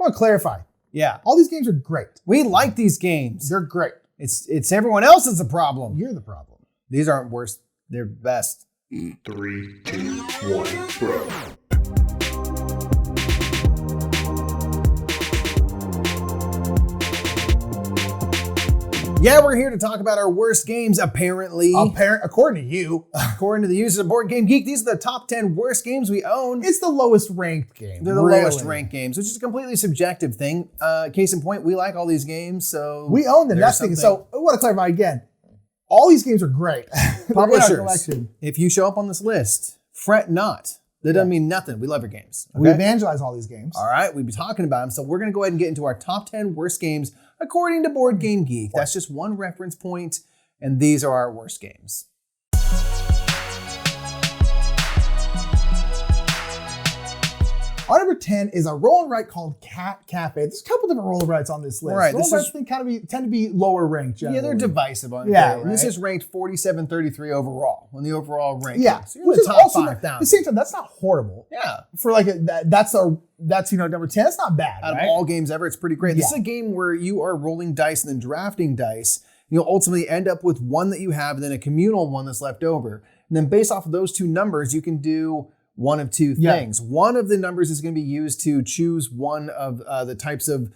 want to clarify. Yeah. All these games are great. We like these games. They're great. It's everyone else is the problem. You're the problem. These aren't worse. They're best. 3, 2, 1, bro. Yeah, we're here to talk about our worst games, apparently. According to you. According to the users of Board Game Geek, these are the top 10 worst games we own. It's the lowest ranked game. They're the lowest ranked games, which is a completely subjective thing. Case in point, we like all these games, so we own them. That's the thing. So I want to clarify again. All these games are great. Publishers, if you show up on this list, fret not. That doesn't mean nothing. We love your games. Okay? We evangelize all these games. All right, we'll be talking about them. So we're going to go ahead and get into our top 10 worst games according to Board Game Geek. That's just one reference point, and these are our worst games. Our number 10 is a roll and write called Cat Cafe. There's a couple different roll and writes on this list. Right, roll and writes tend to be lower ranked generally. Yeah, they're divisive on yeah, right? This is ranked 4733 overall on the overall ranking. Yeah, so you're in the top 5,000. At the same time, that's not horrible. Yeah, for like that's number 10. That's not bad. Out of all games ever, it's pretty great. This is a game where you are rolling dice and then drafting dice. You'll ultimately end up with one that you have and then a communal one that's left over. And then based off of those two numbers, you can do one of two things. One of the numbers is going to be used to choose one of the types of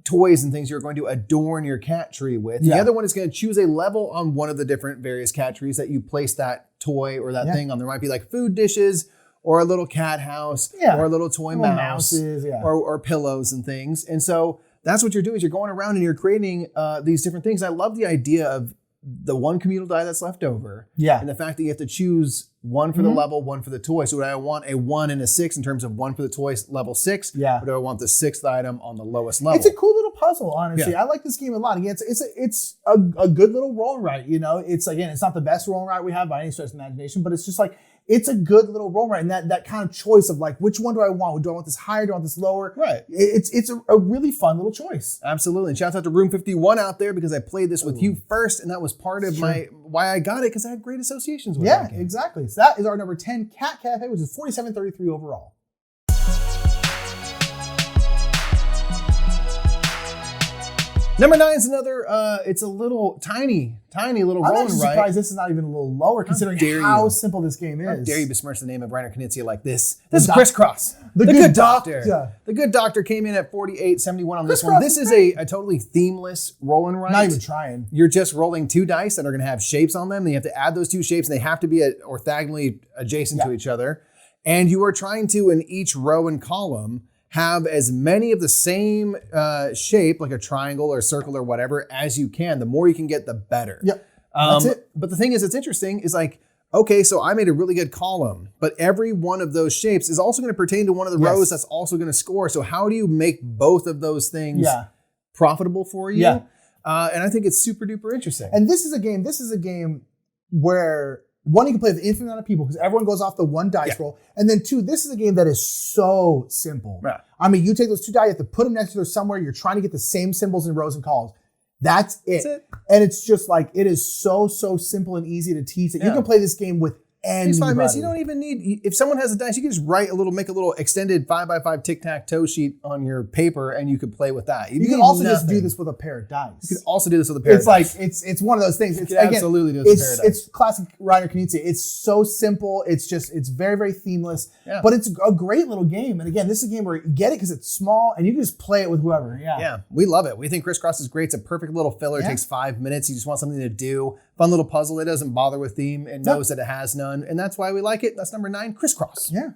toys and things you're going to adorn your cat tree with. The other one is going to choose a level on one of the different various cat trees that you place that toy or that thing on. There might be like food dishes or a little cat house or a little toy mouse or pillows and things. And so that's what you're doing is you're going around and you're creating these different things. I love the idea of the one communal die that's left over. Yeah. And the fact that you have to choose one for the level, one for the toy. So would I want a 1 and a 6 in terms of one for the toy level 6? Yeah. Or do I want the 6th item on the lowest level? It's a cool little puzzle, honestly. I like this game a lot. Again, it's a good little roll and write. You know, it's not the best roll and write we have by any stretch of the imagination, but it's just like it's a good little roll and write. And that kind of choice of like, which one do I want? Do I want this higher? Do I want this lower? Right. It's a really fun little choice. Absolutely. And shouts out to Room 51 out there because I played this with you first, and that was part of why I got it because I have great associations with it. Yeah, exactly. So that is our number 10, Cat Cafe, which is 4733 overall. Number 9 is another, it's a little tiny little roll and write. I'm surprised this is not even a little lower considering how simple this game is. How dare you besmirch the name of Reiner Knizia like this? This is Criss Cross. The good doctor. The good doctor came in at 4871 on this one. This is a totally themeless roll and write. Not even trying. You're just rolling 2 dice that are going to have shapes on them. Then you have to add those 2 shapes and they have to be orthogonally adjacent to each other. And you are trying to, in each row and column, have as many of the same shape, like a triangle or a circle or whatever, as you can. The more you can get, the better. Yep. That's it. But the thing is, it's interesting, is like, okay, so I made a really good column, but every one of those shapes is also going to pertain to one of the rows that's also going to score. So how do you make both of those things profitable for you? Yeah. And I think it's super duper interesting. And this is a game where one, you can play with an infinite amount of people because everyone goes off the one dice roll. And then 2, this is a game that is so simple. Right. I mean, you take those 2 die, you have to put them next to each other somewhere. You're trying to get the same symbols in rows and columns. That's it. And it's just like, it is so simple and easy to teach that you can play this game with anybody. It's 5 minutes. You don't even need, if someone has a dice, you can just make a little extended 5x5 tic-tac-toe sheet on your paper and you could play with that. You can also just do this with a pair of dice. You can also do this with a pair of dice. It's one of those things. It's absolutely do this with a pair of dice. It's classic Reiner Knizia. It's so simple. It's very, very themeless, but it's a great little game. And again, this is a game where you get it because it's small and you can just play it with whoever. Yeah, we love it. We think Criss Cross is great. It's a perfect little filler. It takes 5 minutes. You just want something to do. Fun little puzzle. It doesn't bother with theme and knows that it has none. And that's why we like it. That's number 9, Criss Cross. Yeah.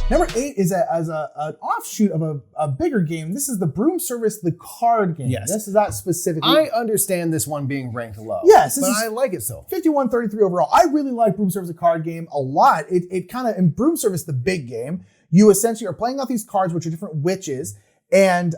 Number 8 is an offshoot of a bigger game. This is the Broom Service, the card game. Yes. This is that specifically. I understand this one being ranked low. Yes. But I like it so. 5133 overall. I really like Broom Service, the card game, a lot. It kind of, in Broom Service, the big game, you essentially are playing out these cards, which are different witches. And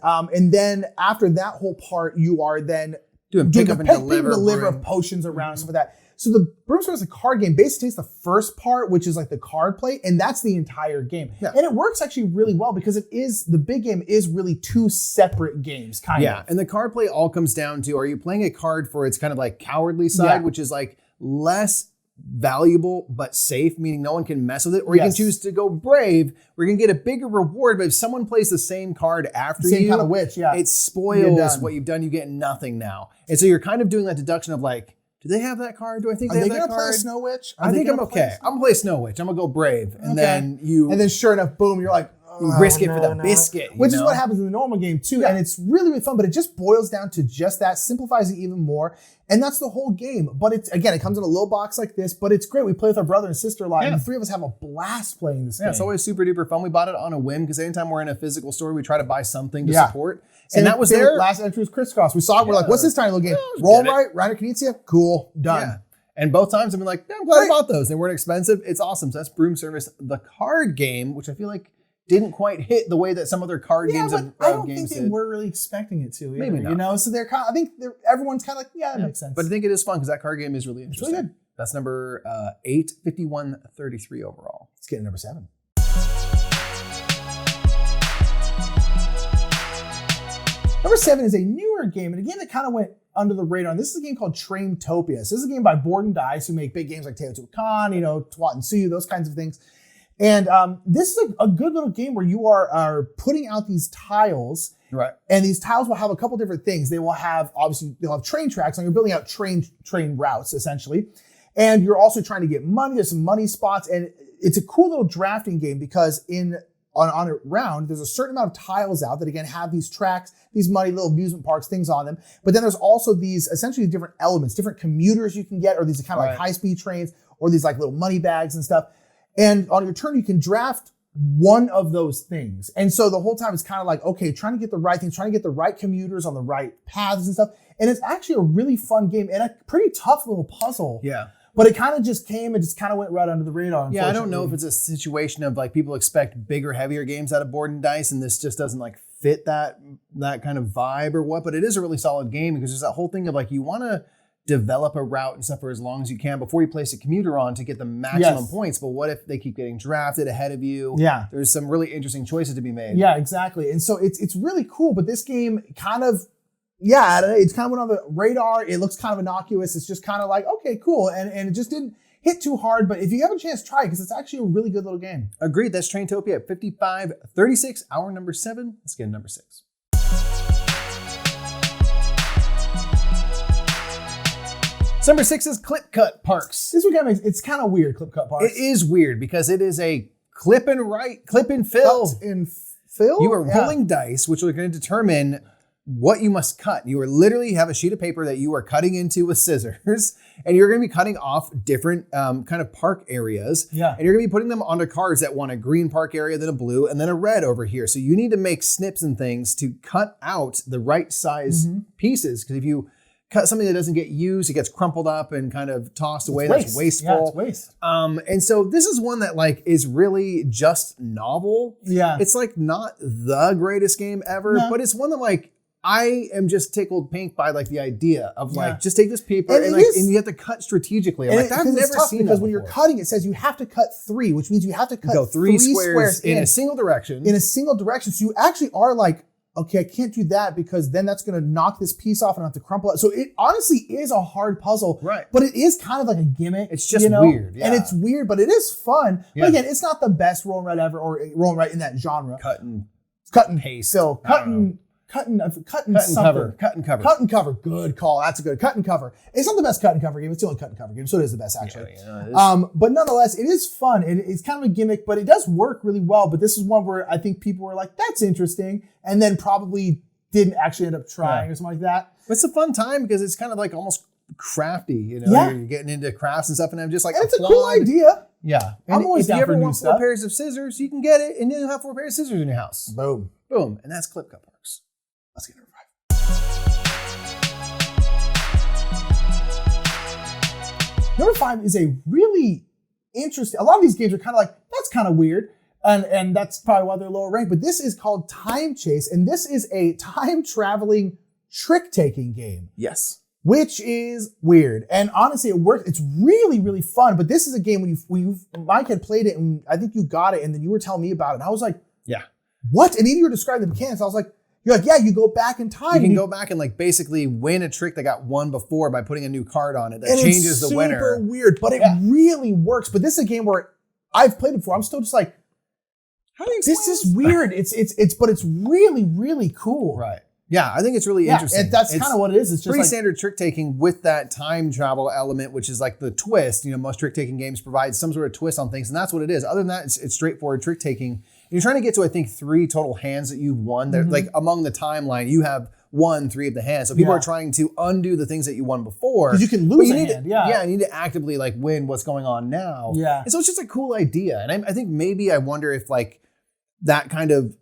then after that whole part, you are then doing pick up and deliver of potions around and stuff like that. So the Broom Service, a card game, basically takes the first part, which is like the card play, and that's the entire game. Yeah. And it works actually really well because the big game is really 2 separate games, kind of. Yeah, and the card play all comes down to, are you playing a card for its kind of like cowardly side, which is like less valuable but safe, meaning no one can mess with it, or you can choose to go brave, where you can get a bigger reward, but if someone plays the same card after you, kind of witch, it spoils what you've done. You get nothing now. And so you're kind of doing that deduction of like, do they have that card? Do I think they have that card? Are they going to play Snow Witch? I think I'm okay. I'm going to play Snow Witch. I'm going to go brave. And then And then sure enough, boom, you're like, risk it for the biscuit. Which is what happens in the normal game too. Yeah. And it's really, really fun, but it just boils down to just that, simplifies it even more. And that's the whole game. But it's, again, it comes in a little box like this, but it's great. We play with our brother and sister a lot, and the three of us have a blast playing this game. It's always super duper fun. We bought it on a whim because anytime we're in a physical store, we try to buy something to support. And that was their last entry was Criss Cross. We saw it, we're like, what's this tiny little game? Roll right, Reiner Knizia, cool, done. Yeah. And both times I've been like, I'm glad I bought those. They weren't expensive. It's awesome. So that's Broom Service, the card game, which I feel like didn't quite hit the way that some other card games but I don't think they were really expecting it to. Either, maybe not. You know, so they're kind of, I think everyone's kind of like, that makes sense. But I think it is fun because that card game is really interesting. It's really good. That's number 85133 overall. Let's get to number 7. Number 7 is a newer game, and a game that kind of went under the radar. And this is a game called Traintopia. So this is a game by Board and Dice, who make big games like Teotihuacan, Twat and Suyu, those kinds of things. And this is a good little game where you are putting out these tiles. Right. And these tiles will have a couple different things. They will have, obviously, they'll have train tracks, and you're building out train routes, essentially. And you're also trying to get money. There's some money spots. And it's a cool little drafting game because on a round, there's a certain amount of tiles out that, again, have these tracks, these money, little amusement parks, things on them. But then there's also these essentially different elements, different commuters you can get, or these kind of like high-speed trains, or these like little money bags and stuff. And on your turn, you can draft one of those things. And so the whole time it's kind of like, okay, trying to get the right things, trying to get the right commuters on the right paths and stuff. And it's actually a really fun game and a pretty tough little puzzle. Yeah. But it kind of just came and just kind of went right under the radar. Yeah, I don't know if it's a situation of like people expect bigger, heavier games out of Board and Dice, and this just doesn't like fit that kind of vibe or what. But it is a really solid game because there's that whole thing of like you want to develop a route and stuff for as long as you can before you place a commuter on to get the maximum points. But what if they keep getting drafted ahead of you? Yeah. There's some really interesting choices to be made. Yeah, exactly. And so it's really cool. But this game kind of, it's kind of went on the radar. It looks kind of innocuous. It's just kind of like, okay, cool. And it just didn't hit too hard. But if you have a chance, try it because it's actually a really good little game. Agreed. That's Traintopia at 5536. Our number 7. Let's get number 6. Number 6 is Clip Cut Parks. This one it's kind of weird, Clip Cut Parks. It is weird because it is a clip and fill. Cut and fill? You are rolling dice, which are going to determine what you must cut. You are literally have a sheet of paper that you are cutting into with scissors, and you're going to be cutting off different kind of park areas. Yeah. And you're going to be putting them onto cards that want a green park area, then a blue, and then a red over here. So you need to make snips and things to cut out the right size pieces. Because if you cut something that doesn't get used, it gets crumpled up and kind of tossed away. That's wasteful. Yeah, it's waste. And so this is one that like is really just novel. Yeah. It's like not the greatest game ever, but it's one that like I am just tickled pink by like the idea of like just take this paper and you have to cut strategically. I'm like, I've never seen that because when you're cutting, it says you have to cut 3, which means you have to cut three squares in a single direction. In a single direction. So you actually are like, okay, I can't do that because then that's going to knock this piece off and I have to crumple it. So it honestly is a hard puzzle, right? But it is kind of like a gimmick. It's just weird, and it's weird, but it is fun. Yeah. But again, it's not the best roll and write ever or roll and write in that genre. Cut and paste. So cut and cover. Good call. That's a good cut and cover. It's not the best cut and cover game. It's the only cut and cover game, so it is the best actually. But nonetheless, it is fun. It's kind of a gimmick, but it does work really well. But this is one where I think people were like, "That's interesting," and then probably didn't actually end up trying or something like that. It's a fun time because it's kind of like almost crafty. You're getting into crafts and stuff, and I'm just like, and it's a cool idea. Yeah, and I'm always down for new stuff. 4 pairs of scissors, you can get it, and then you'll have 4 pairs of scissors in your house. Boom, and that's Clip Cut Parks. Let's get number 5. Number 5 is a really interesting. A lot of these games are kind of like, that's kind of weird. And that's probably why they're lower ranked. But this is called Time Chase. And this is a time traveling trick taking game. Yes. Which is weird. And honestly, it works. It's really, really fun. But this is a game when Mike had played it and I think you got it and then you were telling me about it. And I was like, yeah. What? And then you were describing the mechanics. I was like, You're like, yeah, you go back in time. You can go back and like basically win a trick that got won before by putting a new card on it that and changes the winner. It's super weird, but it really works. But this is a game where I've played it before. I'm still just like, how do you explain this is weird. But it's really, really cool. Right. Yeah, I think it's really interesting. And that's kind of what it is. It's just pretty like, standard trick taking with that time travel element, which is like the twist. You know, most trick taking games provide some sort of twist on things, and that's what it is. Other than that, it's straightforward trick taking. You're trying to get to, I think, 3 total hands that you've won. They're like among the timeline, you have won 3 of the hands. So people are trying to undo the things that you won before. Because you can lose a hand. You need to actively like win what's going on now. Yeah. And so it's just a cool idea. And I think maybe I wonder if like that kind of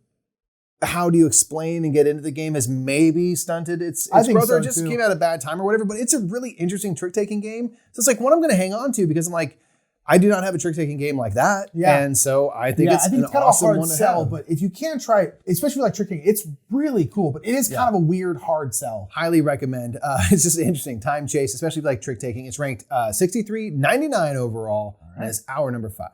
how do you explain and get into the game has maybe stunted its growth, or just came out at a bad time or whatever. But it's a really interesting trick-taking game. So it's like one I'm going to hang on to because I'm like, I do not have a trick-taking game like that. Yeah. And so I think it's an awesome kind of a hard one to sell, have. but if you can try it, especially if you like trick-taking, it's really cool, but it is kind of a weird, hard sell. Highly recommend. It's just an interesting time chase, especially if you like trick-taking. It's ranked 63.99 overall, and it's our number 5.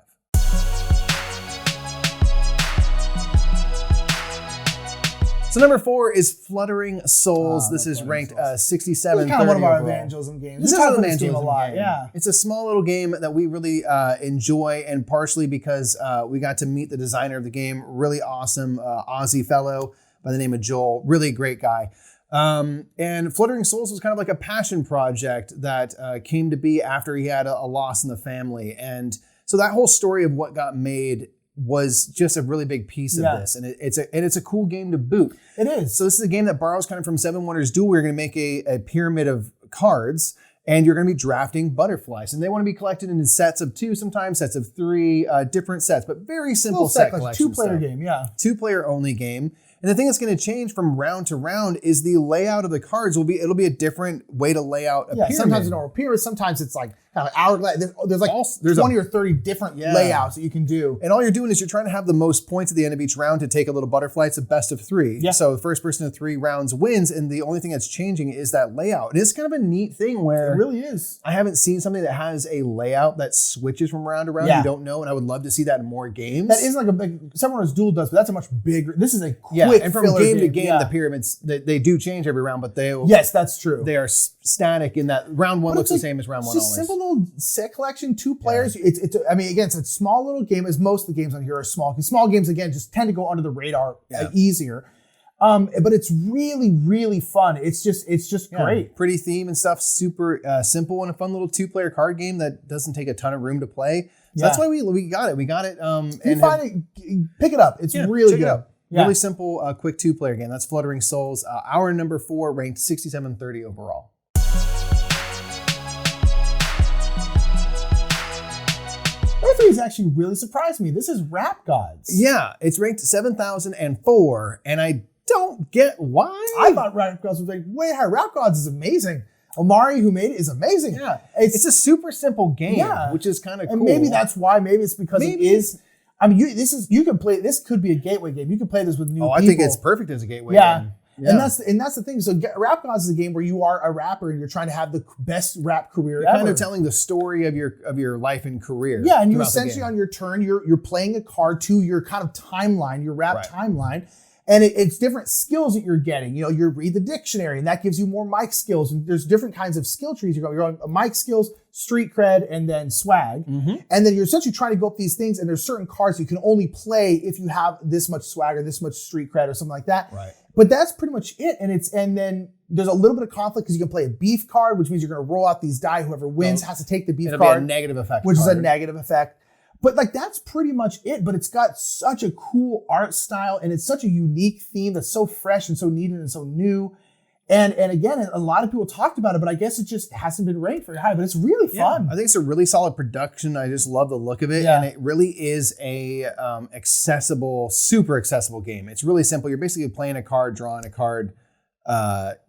So number 4 is Fluttering Souls. This is ranked 67. It's kind of one of our evangelism games. This is an evangelism a lot. game. Yeah. It's a small little game that we really enjoy, and partially because we got to meet the designer of the game, really awesome Aussie fellow by the name of Joel. Really great guy. And Fluttering Souls was kind of like a passion project that came to be after he had a loss in the family. And so that whole story of what got made was just a really big piece of this, and it's a cool game to boot. It is. So this is a game that borrows kind of from Seven Wonders Duel. We're going to make a pyramid of cards, and you're going to be drafting butterflies, and they want to be collected in sets of 2, sometimes sets of 3, different sets, but very simple set collection. 2-player game, 2-player only game. And the thing that's going to change from round to round is the layout of the cards. It'll be a different way to lay out a pyramid. Sometimes it's normal pyramid, sometimes it's like kind of hourglass. There's like 20 or 30 different layouts that you can do. And all you're doing is you're trying to have the most points at the end of each round to take a little butterfly. It's a best of 3. Yeah. So the first person to 3 rounds wins, and the only thing that's changing is that layout. And it's kind of a neat thing where it really is. I haven't seen something that has a layout that switches from round to round. You don't know, and I would love to see that in more games. That is like a big, Summoner's Duel does, but that's a much bigger. This is a quick and from game to game, the pyramids they do change every round, but yes, that's true. They are static in that round 1 looks the same as round 1 always. It's a simple little set collection, 2 players. It's I mean, again, it's a small little game, as most of the games on here are small. Because small games, again, just tend to go under the radar easier. But it's really, really fun. It's just great. Pretty theme and stuff. Super simple and a fun little 2-player card game that doesn't take a ton of room to play. So that's why we got it. We got it. You find it, pick it up. It's really good. It out. Really simple, quick 2-player game. That's Fluttering Souls. Our number 4, ranked 67.30 overall. Number 3 has actually really surprised me. This is Rap Godz. Yeah, it's ranked 7,004, and I don't get why. I thought Rap Godz was like way higher. Rap Godz is amazing. Omari, who made it, is amazing. Yeah, it's a super simple game, which is kind of cool. And maybe that's why. Maybe it's because it is. I mean, you can play. This could be a gateway game. You can play this with new people. I think it's perfect as a gateway game. Yeah. And that's the thing. So Rap Godz is a game where you are a rapper and you're trying to have the best rap career ever. Kind of telling the story of your life and career. Yeah, and you essentially on your turn, you're playing a card to your kind of timeline, your rap timeline. And it's different skills that you're getting. You know, you read the dictionary, and that gives you more mic skills. And there's different kinds of skill trees. You're on mic skills, street cred, and then swag. Mm-hmm. And then you're essentially trying to go up these things, and there's certain cards you can only play if you have this much swag or this much street cred or something like that. Right. But that's pretty much it. And then there's a little bit of conflict because you can play a beef card, which means you're going to roll out these die. Whoever wins has to take the beef card. Be a negative effect which card. Is a negative effect. But like that's pretty much it. But it's got such a cool art style, and it's such a unique theme that's so fresh and so needed and so new. And again, a lot of people talked about it, but I guess it just hasn't been ranked very high. But it's really fun. I think it's a really solid production. I just love the look of it, and it really is a accessible, super accessible game. It's really simple. You're basically playing a card, drawing a card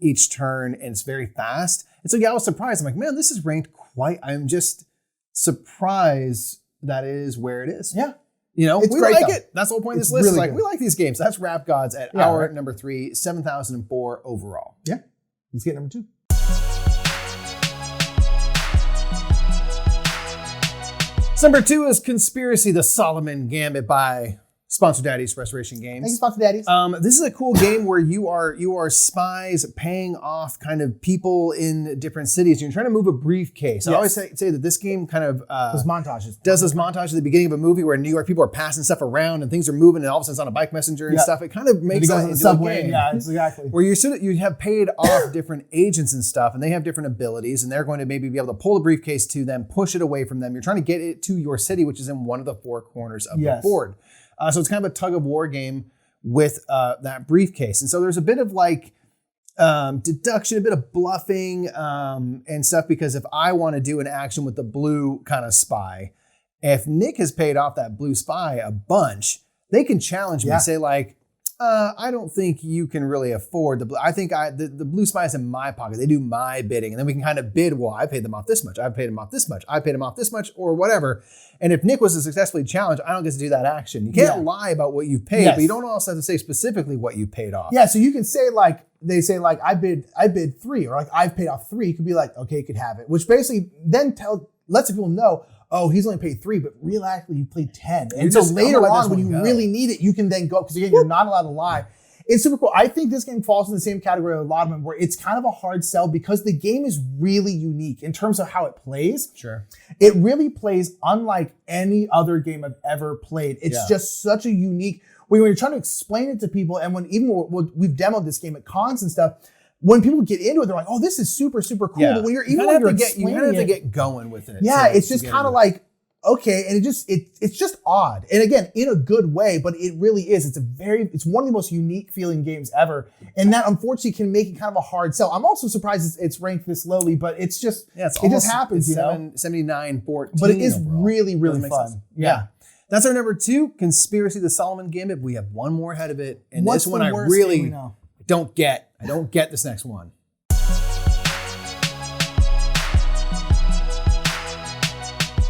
each turn, and it's very fast. And so I was surprised. I'm like, man, this is ranked quite. I'm just surprised that is where it is. Yeah. You know, it's we great, like though. it. That's the whole point of this list. Really Like, we like these games. That's Rap Godz at our number 3, 7,004 overall. Yeah. Let's get number 2. So number 2 is Conspiracy, the Solomon Gambit by Sponsor Daddy's Restoration Games. Thank you, Sponsor Daddies. This is a cool game where you are spies paying off kind of people in different cities. You're trying to move a briefcase. I always say that this game kind of those montages. Does this montage at the beginning of a movie where in New York people are passing stuff around and things are moving and all of a sudden it's on a bike messenger and stuff. It kind of makes it into subway. a game. Yeah, exactly. Where you have paid off different agents and stuff, and they have different abilities, and they're going to maybe be able to pull the briefcase to them, push it away from them. You're trying to get it to your city, which is in one of the four corners of the board. So it's kind of a tug of war game with that briefcase. And so there's a bit of like deduction, a bit of bluffing and stuff, because if I want to do an action with the blue kind of spy, if Nick has paid off that blue spy a bunch, they can challenge me and say like, I don't think you can really afford the blue. I think the blue spy is in my pocket. They do my bidding. And then we can kind of bid, well, I paid them off this much. I paid them off this much. I paid them off this much or whatever. And if Nick was to successfully challenged, I don't get to do that action. You can't lie about what you've paid, but you don't also have to say specifically what you paid off. Yeah, so you can say like, they say like, I bid 3, or like I've paid off 3. You could be like, okay, you could have it. Which basically then lets people know, oh, he's only paid 3, but real actually you played 10. And so later on, when you really need it, you can then go, because again, you're not allowed to lie. It's super cool. I think this game falls in the same category of a lot of them, where it's kind of a hard sell because the game is really unique in terms of how it plays. Sure. It really plays unlike any other game I've ever played. It's just such a unique, when you're trying to explain it to people, and when we've demoed this game at cons and stuff, when people get into it, they're like, "Oh, this is super, super cool." Yeah. But when you have to get going with it. Yeah, it's just kind of like, okay, and it's just odd, and again, in a good way. But it really is. It's one of the most unique feeling games ever, and that unfortunately can make it kind of a hard sell. I'm also surprised it's ranked this lowly, but it's just it just happens, you know. 79-14, but it is overall. really, really fun. Yeah. That's our number 2, Conspiracy: The Solomon Gambit. We have one more ahead of it, and What's this one the I worst really game we know? don't get. I don't get this next one.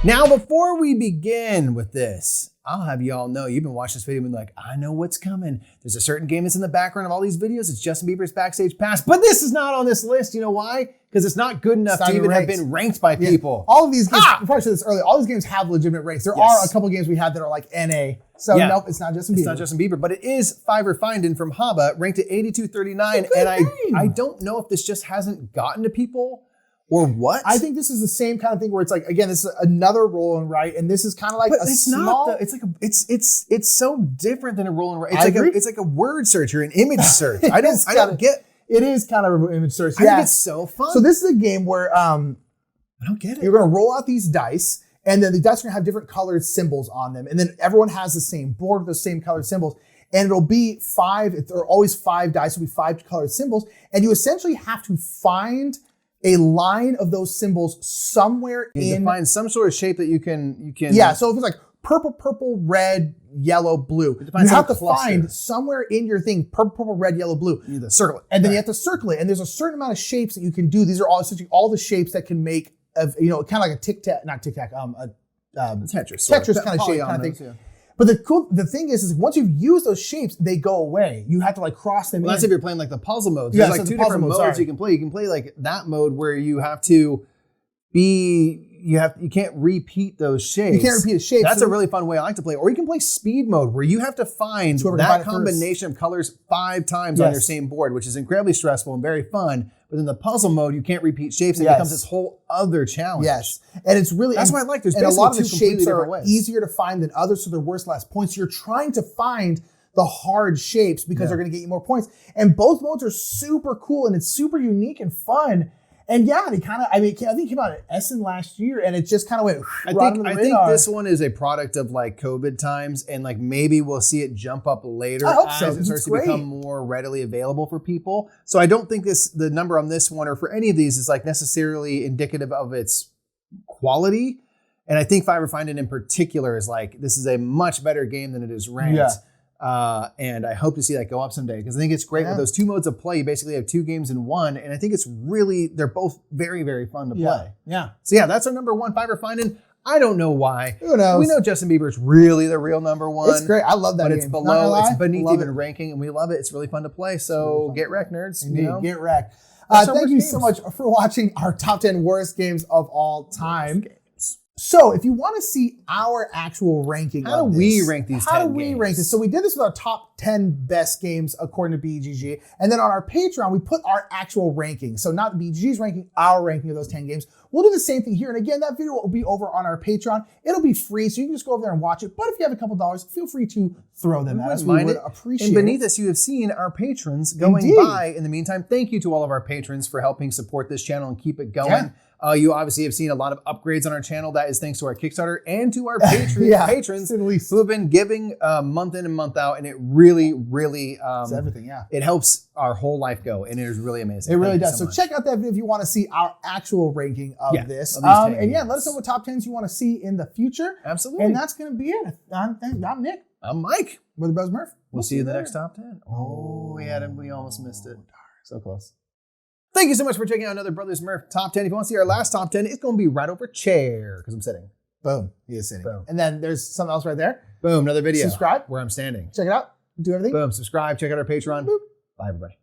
Now, before we begin with this, I'll have you all know, you've been watching this video and been like, I know what's coming. There's a certain game that's in the background of all these videos. It's Justin Bieber's Backstage Pass, but this is not on this list. You know why? Because it's not good enough to even have been ranked by people. All of these games, I probably said this earlier, all these games have legitimate ranks. There are a couple games we had that are like NA. So nope, it's not Justin Bieber. It's not Justin Bieber, but it is Finden from Haba, ranked at 8239. And I don't know if this just hasn't gotten to people or what. I think this is the same kind of thing where it's like, again, this is another roll and write, and this is kind of like it's so different than a roll and write. It's like a word search or an image search. I don't get. It is kind of an image search. I think it's so fun. So this is a game where I don't get it. You're going to roll out these dice, and then the dice are going to have different colored symbols on them, and then everyone has the same board with the same colored symbols. And it'll be 5. There are always 5 dice. It'll be 5 colored symbols, and you essentially have to find a line of those symbols somewhere in. Find some sort of shape that you can. Yeah. So if it's like purple, red, yellow, blue, you have to find somewhere in your thing purple, red, yellow, blue. You circle it, and then you have to circle it. And there's a certain amount of shapes that you can do. These are essentially all the shapes that can make kind of like a Tetris kind of shape kind of thing. Yeah. But the thing is once you've used those shapes, they go away. You have to like cross them in. That's if you're playing like the puzzle modes. There's like 2 different modes you can play. You can play like that mode where you have to you can't repeat those shapes. You can't repeat a shape. That's a really fun way I like to play. Or you can play speed mode where you have to find that combination of colors 5 times on your same board, which is incredibly stressful and very fun. But in the puzzle mode, you can't repeat shapes. It becomes this whole other challenge. Yes. And it's really... That's why I like. There's and a lot of the shapes are ways. easier to find than others, so they're worth less points. You're trying to find the hard shapes because they're going to get you more points. And both modes are super cool, and it's super unique and fun. And they kind of, I think it came out at Essen last year, and it just kind of went I think this one is a product of like COVID times, and like maybe we'll see it jump up later as it starts to become more readily available for people. So I don't think the number on this one or for any of these is like necessarily indicative of its quality. And I think Finden in particular is like, this is a much better game than it is ranked. Yeah. And I hope to see that go up someday because I think it's great with those 2 modes of play. You basically have 2 games in one, and I think they're both very, very fun to play. Yeah. So that's our number 1, Finden. I don't know why. Who knows? We know Justin Bieber's really the real number 1. It's great. I love that but game. It's beneath even ranking, and we love it. It's really fun to play. So get wrecked, nerds. Indeed, get wrecked. Thank you so much for watching our top 10 worst games of all time. So if you want to see our actual ranking how of do we rank these 10 how do we games? rank this? So we did this with our top 10 best games according to BGG. And then on our Patreon, we put our actual ranking. So not BGG's ranking, our ranking of those 10 games. We'll do the same thing here. And again, that video will be over on our Patreon. It'll be free, so you can just go over there and watch it. But if you have a couple dollars, feel free to throw them at us. We would appreciate it. And beneath us, you have seen our patrons going by. In the meantime, thank you to all of our patrons for helping support this channel and keep it going. Yeah. You obviously have seen a lot of upgrades on our channel. That is thanks to our Kickstarter and to our patrons who have been giving month in and month out. And it really, really it's everything, yeah. It helps our whole life go. And it is really amazing. It really does. So check out that video if you want to see our actual ranking of this. And yeah, let us know what top 10s you want to see in the future. Absolutely. And that's going to be it. I'm Nick. I'm Mike. We're the Bros Murph. We'll see you in the next top 10. Oh, we almost missed it. So close. Thank you so much for checking out another Brothers Murph top 10. If you want to see our last top 10, it's going to be right over chair because I'm sitting. Boom. He is sitting. Boom. And then there's something else right there. Boom. Another video. Subscribe. Where I'm standing. Check it out. Do everything. Boom. Subscribe. Check out our Patreon. Boop. Bye, everybody.